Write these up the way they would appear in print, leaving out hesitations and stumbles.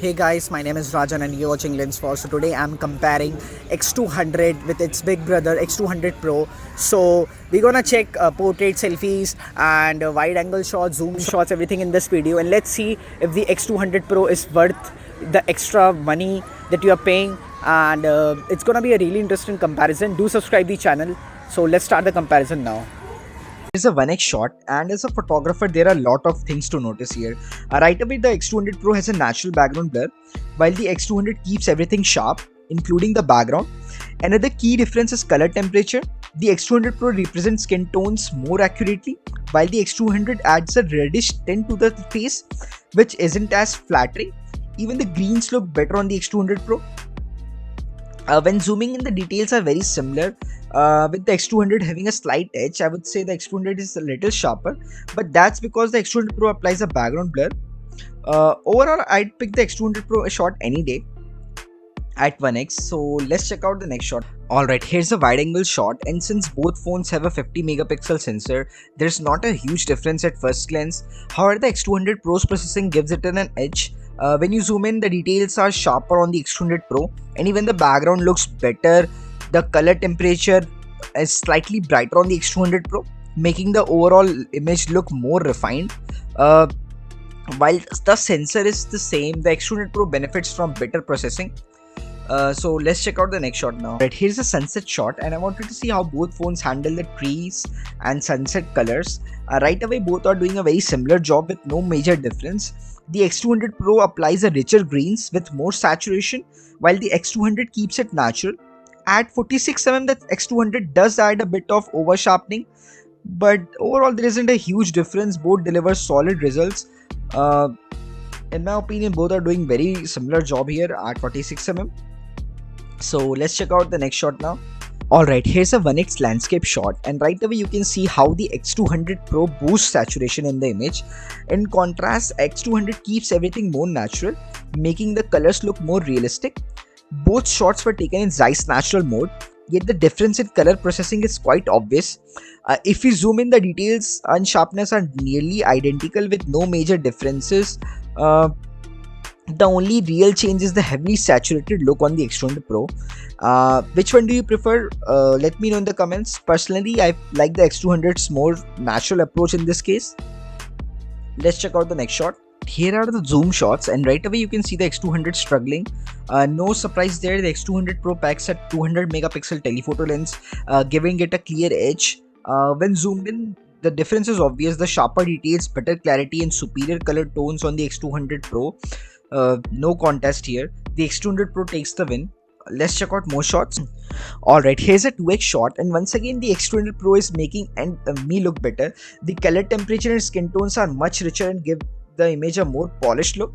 Hey guys, my name is Rajan and you're watching Lens4. So today I'm comparing X200 with its big brother X200 Pro. So we're gonna check portrait selfies and wide angle shots, zoom shots, everything in this video, and let's see if the X200 Pro is worth the extra money that you are paying. And it's gonna be a really interesting comparison. Do subscribe the channel. So let's start the comparison now. Is a 1x shot, and as a photographer there are a lot of things to notice here. Right away, the X200 Pro has a natural background blur while the X200 keeps everything sharp including the background. Another key difference is color temperature. The X200 Pro represents skin tones more accurately while the X200 adds a reddish tint to the face which isn't as flattering. Even the greens look better on the X200 Pro. When zooming in, the details are very similar, with the X200 having a slight edge. I would say the X200 is a little sharper, but that's because the X200 Pro applies a background blur. Overall, I'd pick the X200 Pro shot any day at 1x. So let's check out the next shot. Alright, here's a wide angle shot, and since both phones have a 50 megapixel sensor, there's not a huge difference at first glance. However, the X200 Pro's processing gives it an edge. When you zoom in, the details are sharper on the X200 Pro, and even the background looks better. The color temperature is slightly brighter on the X200 Pro, making the overall image look more refined. While the sensor is the same, the X200 Pro benefits from better processing. So let's check out the next shot now. Right, here's a sunset shot, and I wanted to see how both phones handle the trees and sunset colors. Right away, both are doing a very similar job with no major difference. The X200 Pro applies a richer greens with more saturation, while the X200 keeps it natural. At 46mm, the X200 does add a bit of over sharpening, but overall there isn't a huge difference. Both deliver solid results. In my opinion, both are doing very similar job here at 46mm. So let's check out the next shot now. Alright, here's a 1x landscape shot, and right away you can see how the X200 Pro boosts saturation in the image. In contrast, X200 keeps everything more natural, making the colors look more realistic. Both shots were taken in Zeiss's natural mode, yet the difference in color processing is quite obvious. If we zoom in, the details and sharpness are nearly identical with no major differences. The only real change is the heavily saturated look on the X200 Pro. Which one do you prefer? Let me know in the comments. Personally, I like the X200's more natural approach in this case. Let's check out the next shot. Here are the zoom shots, and right away you can see the X200 struggling. No surprise there, the X200 Pro packs a 200 megapixel telephoto lens, giving it a clear edge. When zoomed in, the difference is obvious. The sharper details, better clarity, and superior color tones on the X200 Pro. No contest here. The X200 Pro takes the win. Let's check out more shots. Alright, here's a 2x shot, and once again the X200 Pro is making me look better. The color temperature and skin tones are much richer and give the image a more polished look.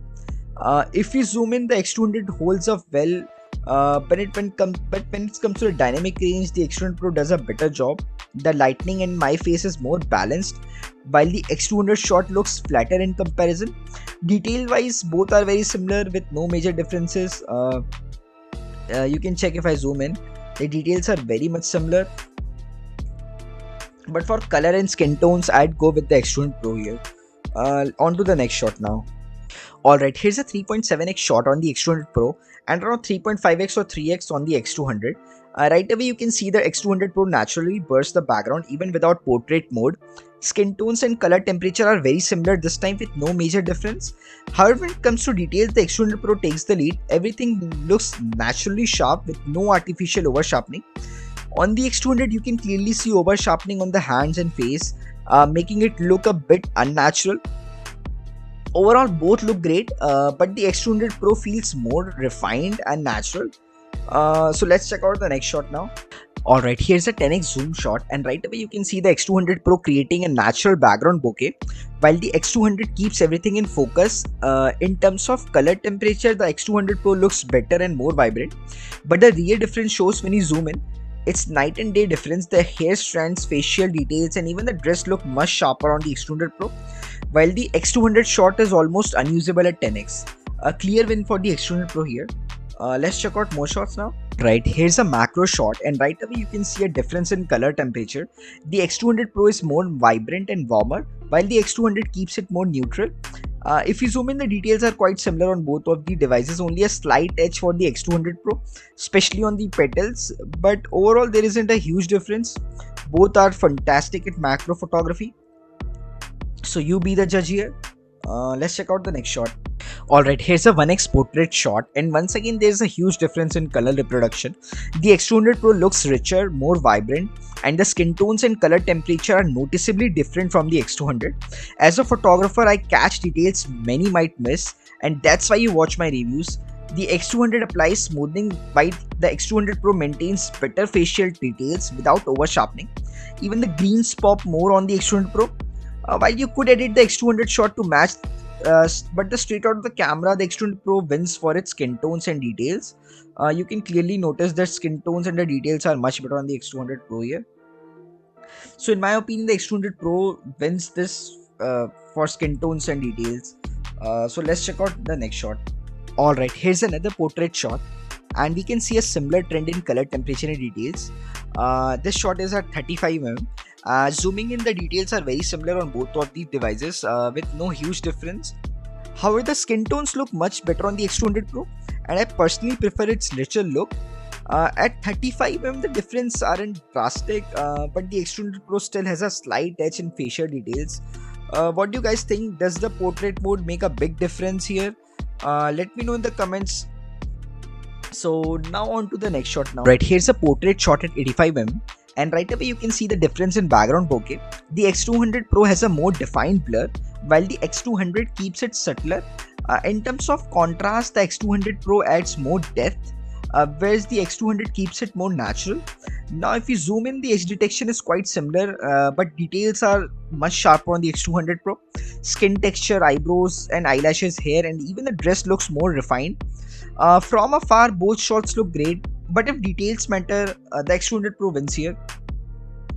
If we zoom in, the X200 holds up well, but when it comes to the dynamic range, the X200 Pro does a better job. The lighting in my face is more balanced, while the X200 shot looks flatter in comparison. Detail wise, both are very similar with no major differences. You can check if I zoom in, the details are very much similar, but for color and skin tones, I'd go with the X200 Pro here. On to the next shot now. Alright, here's a 3.7x shot on the X200 Pro and around 3.5x or 3x on the X200. Right away you can see the X200 Pro naturally bursts the background even without portrait mode. Skin tones and color temperature are very similar this time with no major difference. However, when it comes to details, the X200 Pro takes the lead. Everything looks naturally sharp with no artificial over sharpening. On the X200 you can clearly see over sharpening on the hands and face, making it look a bit unnatural. Overall, both look great, but the X200 Pro feels more refined and natural. So let's check out the next shot now. Alright, here's a 10x zoom shot, and right away you can see the X200 Pro creating a natural background bokeh, while the X200 keeps everything in focus. In terms of color temperature, the X200 Pro looks better and more vibrant, but the real difference shows when you zoom in. It's night and day difference. The hair strands, facial details, and even the dress look much sharper on the X200 Pro, while the X200 shot is almost unusable at 10x. A clear win for the X200 Pro here. Let's check out more shots now. Right, here's a macro shot, and right away you can see a difference in color temperature. The X200 Pro is more vibrant and warmer, while the X200 keeps it more neutral. If you zoom in, the details are quite similar on both of the devices, only a slight edge for the X200 Pro, especially on the petals, but overall there isn't a huge difference. Both are fantastic at macro photography, so you be the judge here. Let's check out the next shot. Alright, here's a 1x portrait shot, and once again there's a huge difference in color reproduction. The X200 Pro looks richer, more vibrant, and the skin tones and color temperature are noticeably different from the X200. As a photographer, I catch details many might miss, and that's why you watch my reviews. The X200 applies smoothing while the X200 Pro maintains better facial details without over sharpening. Even the greens pop more on the X200 Pro. While you could edit the X200 shot to match, but the straight out of the camera, the X200 Pro wins for its skin tones and details. You can clearly notice that skin tones and the details are much better on the X200 Pro here. So in my opinion, the X200 Pro wins this for skin tones and details. So let's check out the next shot. Alright, here's another portrait shot, and we can see a similar trend in color temperature and details. This shot is at 35mm. Zooming in, the details are very similar on both of these devices with no huge difference. However, the skin tones look much better on the X200 Pro, and I personally prefer its richer look. At 35mm, the difference aren't drastic, but the X200 Pro still has a slight edge in facial details. What do you guys think? Does the portrait mode make a big difference here? Let me know in the comments. So now on to the next shot now. Right, here's a portrait shot at 85mm. And right away you can see the difference in background bokeh. The X200 Pro has a more defined blur, while the X200 keeps it subtler. In terms of contrast, the X200 Pro adds more depth, whereas the X200 keeps it more natural. Now if you zoom in, the edge detection is quite similar, but details are much sharper on the X200 Pro. Skin texture, eyebrows and eyelashes, hair, and even the dress looks more refined. From afar, both shots look great, but if details matter, the X200 Pro wins here.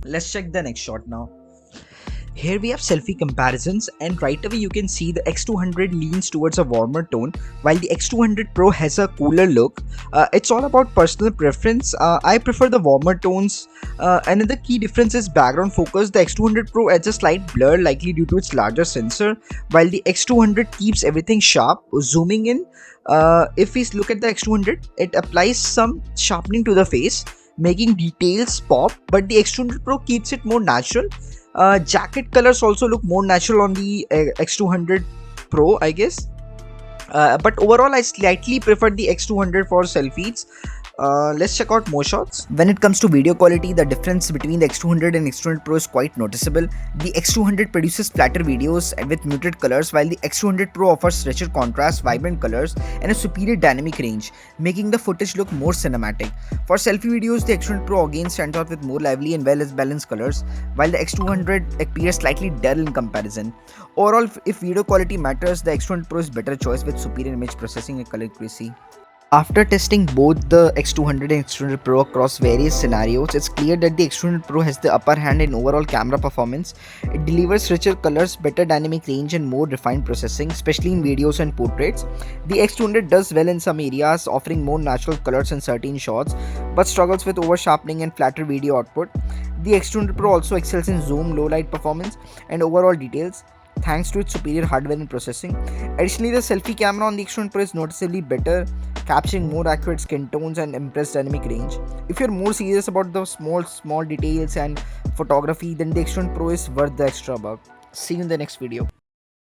Let's check the next shot now. Here we have selfie comparisons, and right away you can see the X200 leans towards a warmer tone, while the X200 Pro has a cooler look. It's all about personal preference. I prefer the warmer tones. Another key difference is background focus. The X200 Pro adds a slight blur, likely due to its larger sensor, while the X200 keeps everything sharp. Zooming in, if we look at the X200, it applies some sharpening to the face, making details pop, but the X200 Pro keeps it more natural. Jacket colors also look more natural on the X200 Pro, I guess. But overall, I slightly prefer the X200 for selfies. Let's check out more shots. When it comes to video quality, the difference between the X200 and X200 Pro is quite noticeable. The X200 produces flatter videos with muted colors, while the X200 Pro offers richer contrast, vibrant colors, and a superior dynamic range, making the footage look more cinematic. For selfie videos, the X200 Pro again stands out with more lively and well-balanced colors, while the X200 appears slightly dull in comparison. Overall, if video quality matters, the X200 Pro is better choice with superior image processing and color accuracy. After testing both the X200 and X200 Pro across various scenarios, it's clear that the X200 Pro has the upper hand in overall camera performance. It delivers richer colors, better dynamic range, and more refined processing, especially in videos and portraits. The X200 does well in some areas, offering more natural colors in certain shots, but struggles with over sharpening and flatter video output. The X200 Pro also excels in zoom, low light performance, and overall details, thanks to its superior hardware and processing. Additionally, the selfie camera on the X200 Pro is noticeably better, capturing more accurate skin tones and impressive dynamic range. If you're more serious about the small details and photography, then the X200 Pro is worth the extra buck. See you in the next video.